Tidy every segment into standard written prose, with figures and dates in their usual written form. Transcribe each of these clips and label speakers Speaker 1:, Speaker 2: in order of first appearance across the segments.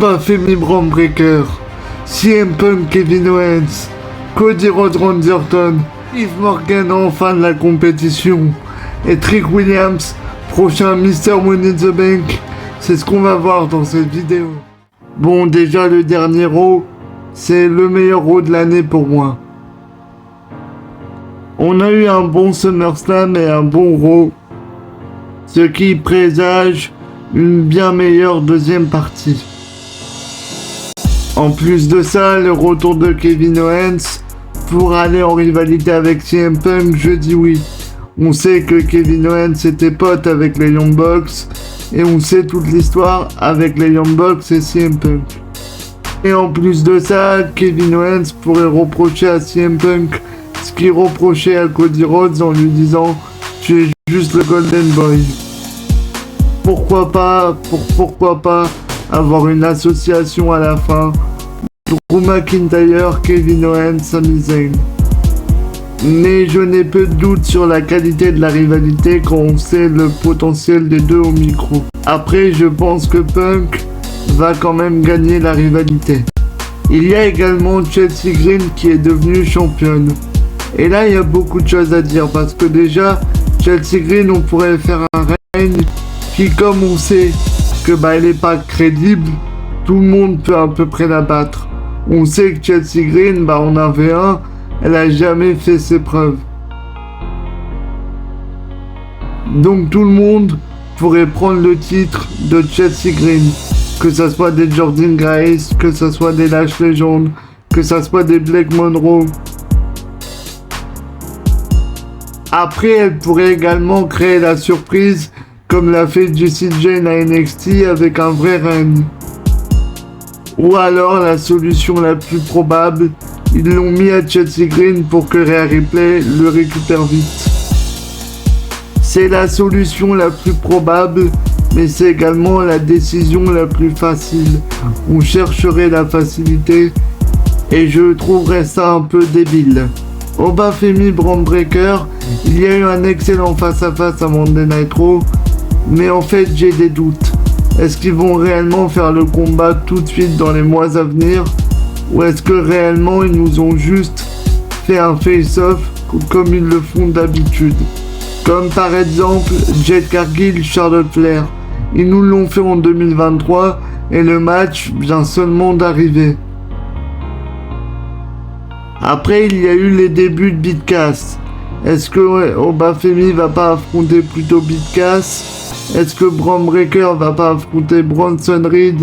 Speaker 1: Obafemi Bron Breakker, CM Punk Kevin Owens, Cody Rhodes Randy Orton, Liv Morgan en fin de la compétition et Trick Williams, prochain Mr. Money in the Bank. C'est ce qu'on va voir dans cette vidéo. Bon, déjà le dernier Raw, c'est le meilleur Raw de l'année pour moi. On a eu un bon SummerSlam et un bon Raw, ce qui présage une bien meilleure deuxième partie. En plus de ça, le retour de Kevin Owens pour aller en rivalité avec CM Punk, je dis oui. On sait que Kevin Owens était pote avec les Young Bucks et on sait toute l'histoire avec les Young Bucks et CM Punk. Et en plus de ça, Kevin Owens pourrait reprocher à CM Punk ce qu'il reprochait à Cody Rhodes en lui disant « Tu es juste le Golden Boy ». Pourquoi pas avoir une association à la fin, Drew McIntyre, Kevin Owens, Sami Zayn. Mais je n'ai peu de doute sur la qualité de la rivalité quand on sait le potentiel des deux au micro. Après, je pense que Punk va quand même gagner la rivalité. Il y a également Chelsea Green qui est devenue championne. Et là, il y a beaucoup de choses à dire parce que déjà, Chelsea Green, on pourrait faire un règne qui, comme on sait que elle n'est pas crédible, tout le monde peut à peu près la battre. On sait que Chelsea Green, en 1v1, elle a jamais fait ses preuves. Donc tout le monde pourrait prendre le titre de Chelsea Green, que ça soit des Jordynne Grace, que ça soit des Lash Legend, que ça soit des Blake Monroe. Après, elle pourrait également créer la surprise comme l'a fait Jessie Jane à NXT avec un vrai règne. Ou alors la solution la plus probable, ils l'ont mis à Chelsea Green pour que Rhea Ripley le récupère vite. C'est la solution la plus probable, mais c'est également la décision la plus facile. On chercherait la facilité et je trouverais ça un peu débile. Obafemi Bron Breakker, il y a eu un excellent face-à-face à Monday Night Raw, mais en fait j'ai des doutes. Est-ce qu'ils vont réellement faire le combat tout de suite dans les mois à venir? Ou est-ce que réellement ils nous ont juste fait un face-off comme ils le font d'habitude? Comme par exemple Jade Cargill, Charlotte Flair. Ils nous l'ont fait en 2023 et le match vient seulement d'arriver. Après il y a eu les débuts de Big Cass. Est-ce que Obafemi va pas affronter plutôt Big Cass? Est-ce que Bron Breakker va pas affronter Bronson Reed?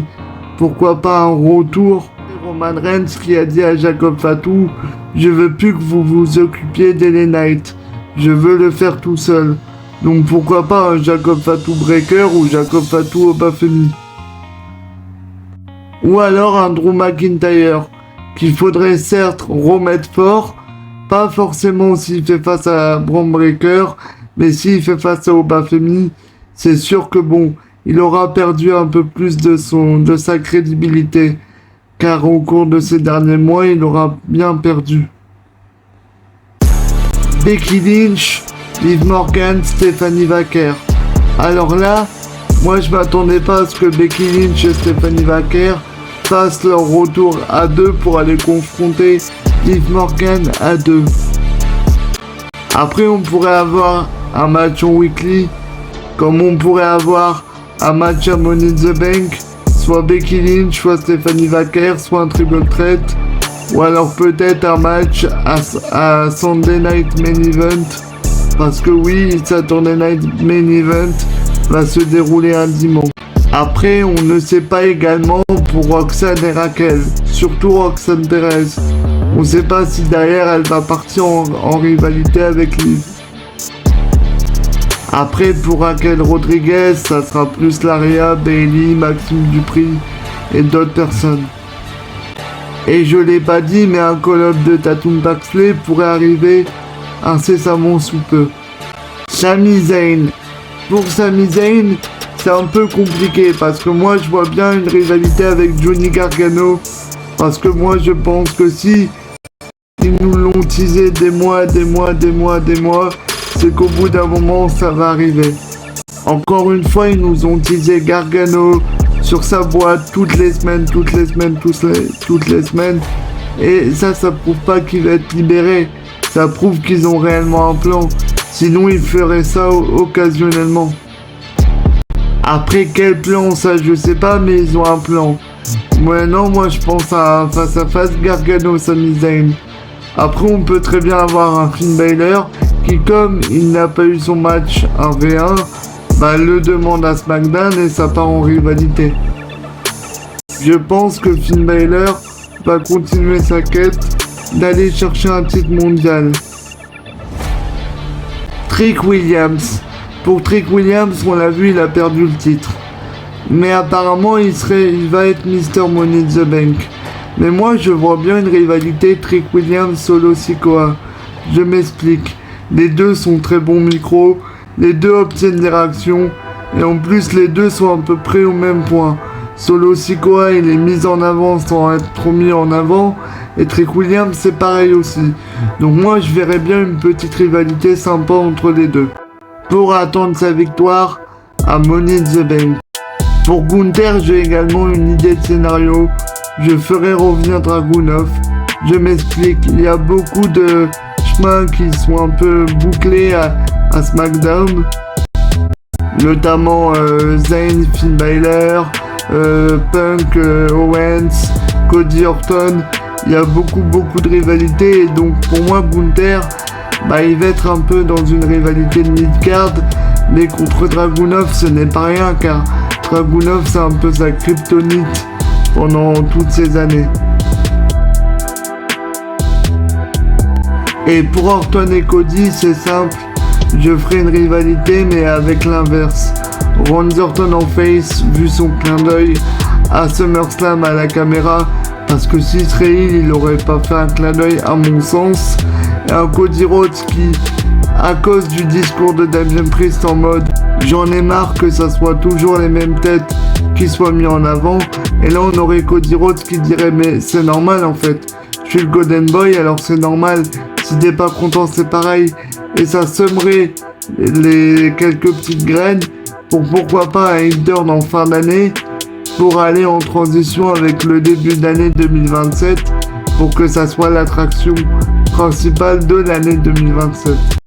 Speaker 1: Pourquoi pas un retour? Roman Reigns qui a dit à Jacob Fatu, je veux plus que vous vous occupiez d'LA Knight, je veux le faire tout seul. Donc pourquoi pas un Jacob Fatu Breakker ou Jacob Fatu Obafemi? Ou alors un Drew McIntyre qu'il faudrait certes remettre fort, pas forcément s'il fait face à Bron Breakker, mais s'il fait face à Obafemi, c'est sûr que il aura perdu un peu plus de sa crédibilité, car au cours de ces derniers mois, il aura bien perdu. Becky Lynch, Liv Morgan, Stephanie Vaquer. Alors là, moi je m'attendais pas à ce que Becky Lynch et Stephanie Vaquer fassent leur retour à deux pour aller confronter Liv Morgan à deux. Après, on pourrait avoir un match en weekly, comme on pourrait avoir un match à Money in the Bank, soit Becky Lynch, soit Stephanie Vaquer, soit un triple threat, ou alors peut-être un match à Sunday Night Main Event, parce que oui, Saturday Night Main Event va se dérouler un dimanche. Après, on ne sait pas également pour Roxanne et Raquel, surtout Roxanne Perez. On ne sait pas si derrière elle va partir en rivalité avec Liv. Après, pour Raquel Rodriguez, ça sera plus Laria, Bayley, Maxime Dupri et d'autres personnes. Et je l'ai pas dit, mais un call-up de Tatum Paxley pourrait arriver incessamment sous peu. Sami Zayn. Pour Sami Zayn, c'est un peu compliqué parce que moi je vois bien une rivalité avec Johnny Gargano. Parce que moi je pense que si ils nous l'ont teasé des mois, c'est qu'au bout d'un moment ça va arriver. Encore une fois, ils nous ont teasé Gargano sur sa boîte toutes les semaines. Et ça prouve pas qu'il va être libéré. Ça prouve qu'ils ont réellement un plan. Sinon, ils feraient ça occasionnellement. Après, quel plan, ça, je sais pas, mais ils ont un plan. Ouais, non, moi, je pense à un face-à-face Gargano-Sami Zayn. Après, on peut très bien avoir un Finn Balor qui, comme il n'a pas eu son match 1v1, bah, le demande à SmackDown et ça part en rivalité. Je pense que Finn Balor va continuer sa quête d'aller chercher un titre mondial. Trick Williams. Pour Trick Williams, on l'a vu, il a perdu le titre. Mais apparemment, il va être Mr. Money in the Bank. Mais moi, je vois bien une rivalité Trick Williams Solo Sikoa. Je m'explique. Les deux sont très bons micros, les deux obtiennent des réactions, et en plus, les deux sont à peu près au même point. Solo Sikoa, il est mis en avant sans être trop mis en avant, et Trick Williams, c'est pareil aussi. Donc moi, je verrais bien une petite rivalité sympa entre les deux. Pour attendre sa victoire à Money in the Bank. Pour Gunther, j'ai également une idée de scénario. Je ferai revenir Dragunov. Je m'explique, il y a beaucoup de chemins qui sont un peu bouclés à SmackDown. Notamment Zayn, Finn Balor, Punk, Owens, Cody Orton. Il y a beaucoup de rivalités et donc pour moi Gunther, bah, il va être un peu dans une rivalité de mid-card, mais contre Dragunov ce n'est pas rien car Dragunov c'est un peu sa kryptonite pendant toutes ces années. Et pour Orton et Cody c'est simple, je ferai une rivalité mais avec l'inverse. Randy Orton en face vu son clin d'œil à SummerSlam à la caméra, parce que si serait il aurait pas fait un clin d'œil à mon sens. Et un Cody Rhodes qui, à cause du discours de Damien Priest en mode j'en ai marre que ça soit toujours les mêmes têtes qui soient mis en avant, et là on aurait Cody Rhodes qui dirait mais c'est normal en fait, je suis le Golden Boy alors c'est normal, si t'es pas content c'est pareil, et ça semerait les quelques petites graines pour pourquoi pas un turn en fin d'année pour aller en transition avec le début d'année 2027 pour que ça soit l'attraction principale de l'année 2027.